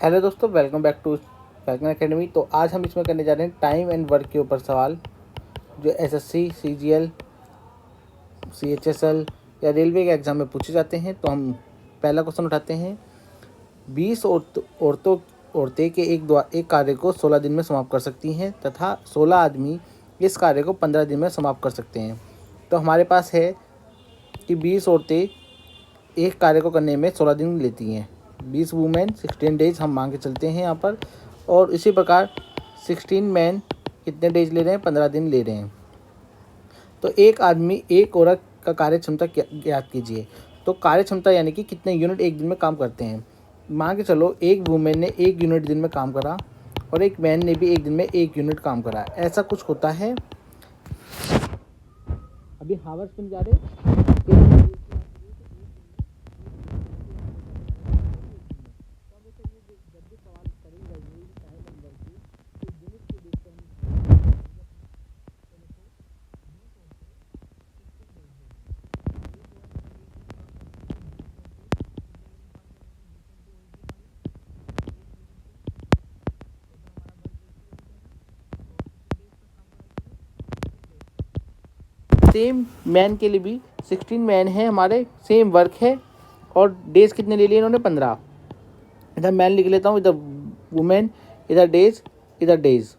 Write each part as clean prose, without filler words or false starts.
Hello दोस्तों, welcome back to Falcon Academy. तो आज हम इसमें करने जा रहे हैं टाइम एंड वर्क के ऊपर सवाल जो एसएससी, सीजीएल, सीएचएसएल या रेलवे के एग्ज़ाम में पूछे जाते हैं। तो हम पहला क्वेश्चन उठाते हैं। 20 औरतें के एक कार्य को 16 दिन में समाप्त कर सकती हैं तथा 16 आदमी इस कार्य को 15 दिन में समाप्त कर सकते हैं। तो हमारे पास है कि 20 औरतें एक कार्य को करने में 16 दिन लेती हैं। 20 वुमेन 16 डेज हम मान के चलते हैं यहाँ पर। और इसी प्रकार 16 मैन कितने डेज ले रहे हैं? 15 दिन ले रहे हैं। तो एक आदमी एक औरत का कार्य क्षमता ज्ञात कीजिए। तो कार्य क्षमता यानी कि कितने यूनिट एक दिन में काम करते हैं। मान के चलो एक वुमेन ने 1 यूनिट दिन में काम करा और एक मैन ने भी एक दिन में 1 यूनिट काम करा। ऐसा कुछ होता है। अभी हावर्स बन जा रहे सेम मैन के लिए भी 16 मैन है हमारे, सेम वर्क है और डेज कितने ले लिए इन्होंने? 15। इधर मैन लिख लेता हूँ, इधर वुमेन, इधर डेज, इधर डेज।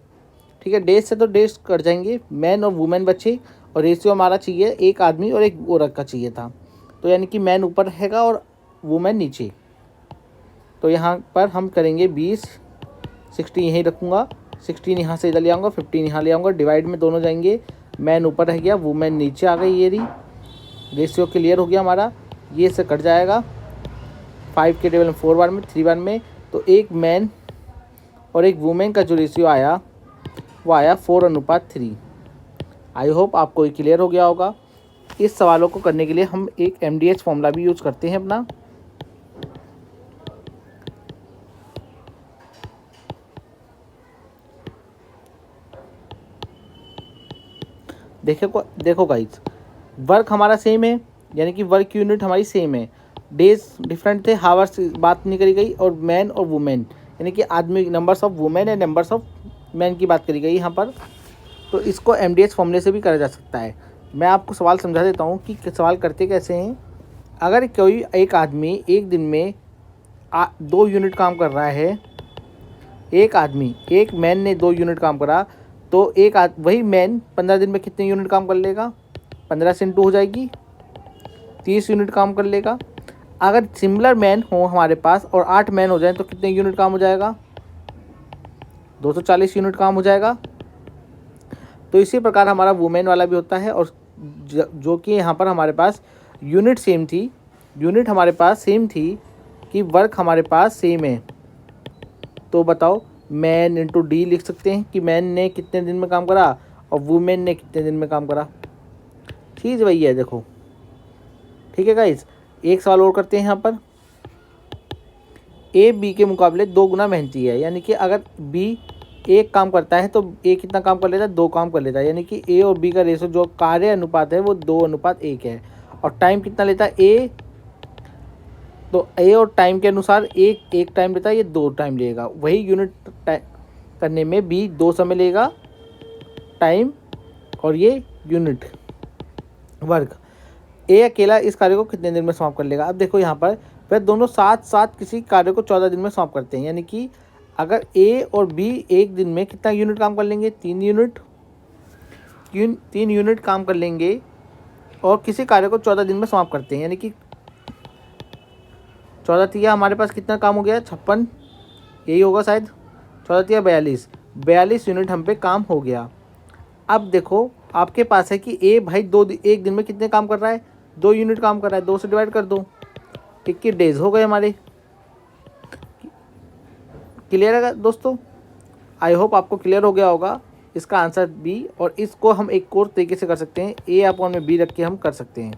ठीक है, डेज से तो डेज कट जाएंगे, मैन और वुमेन बचे और रेशियो हमारा चाहिए एक आदमी और एक औरत का चाहिए था। तो यानी कि मैन ऊपर रहेगा और वुमेन नीचे। तो यहाँ पर हम करेंगे 20, 60 यहीं रखूँगा, 16 यहाँ से इधर ले आऊँगा, 15 यहाँ ले आऊँगा, डिवाइड में दोनों जाएंगे। मैन ऊपर रह गया, वुमेन नीचे आ गई। ये रही, रेशियो क्लियर हो गया हमारा। ये से कट जाएगा 5 के टेबल में 4 बार में, 3 बार में। तो एक मैन और एक वुमेन का जो रेशियो आया वो आया 4:3। आई होप आपको ये क्लियर हो गया होगा। इस सवालों को करने के लिए हम एक MDH फॉर्मूला भी यूज़ करते हैं अपना। देखो गाइस, वर्क हमारा सेम है, यानी कि वर्क यूनिट हमारी सेम है। डेज डिफरेंट थे, हावर्स बात नहीं करी गई, और मैन और वुमेन यानी कि आदमी, numbers of women and numbers of man की बात करी गई यहाँ पर। तो इसको MDH फॉर्मूले से भी करा जा सकता है। मैं आपको सवाल समझा देता हूँ कि सवाल करते कैसे हैं। अगर कोई एक आदमी एक दिन में 2 यूनिट काम कर रहा है, एक मैन ने 2 यूनिट काम करा, तो वही मैन 15 दिन में कितने यूनिट काम कर लेगा? 15 से 2 हो जाएगी, 30 यूनिट काम कर लेगा। अगर सिमिलर मैन हो हमारे पास और 8 मैन हो जाए तो कितने यूनिट काम हो जाएगा? 240 यूनिट काम हो जाएगा। तो इसी प्रकार हमारा वुमेन वाला भी होता है। और जो कि यहाँ पर हमारे पास यूनिट हमारे पास सेम थी कि वर्क हमारे पास सेम है। तो बताओ, मैन इंटू डी लिख सकते हैं कि मैन ने कितने दिन में काम करा और वुमेन ने कितने दिन में काम करा। चीज़ वही है, देखो। ठीक है गाइस, एक सवाल और करते हैं यहाँ पर। ए बी के मुकाबले 2 गुना मेहनती है, यानी कि अगर बी एक काम करता है तो ए कितना काम कर लेता है? 2 काम कर लेता है। यानी कि ए और बी का रेशो जो कार्य अनुपात है वो 2:1 है। और टाइम कितना लेता है ए? तो ए और टाइम के अनुसार एक टाइम लेता है, ये 2 टाइम लेगा। वही यूनिट करने में बी 2 समय लेगा टाइम, और ये यूनिट वर्क। ए अकेला इस कार्य को कितने दिन में समाप्त कर लेगा? अब देखो यहाँ पर वह दोनों साथ साथ किसी कार्य को 14 दिन में समाप्त करते हैं। यानी कि अगर ए और बी एक दिन में कितना यूनिट काम कर लेंगे? 3 यूनिट काम कर लेंगे और किसी कार्य को 14 दिन में समाप्त करते हैं। यानी कि 14 तिया हमारे पास कितना काम हो गया? 56, यही होगा शायद। 14 तिया 42 यूनिट हम पे काम हो गया। अब देखो आपके पास है कि ए भाई एक दिन में कितने काम कर रहा है? 2 यूनिट काम कर रहा है, 2 से डिवाइड कर दो, 21 डेज हो गए हमारे। क्लियर है दोस्तों? आई होप आपको क्लियर हो गया होगा। इसका आंसर बी। और इसको हम एक और तरीके से कर सकते हैं, A/B रख के हम कर सकते हैं।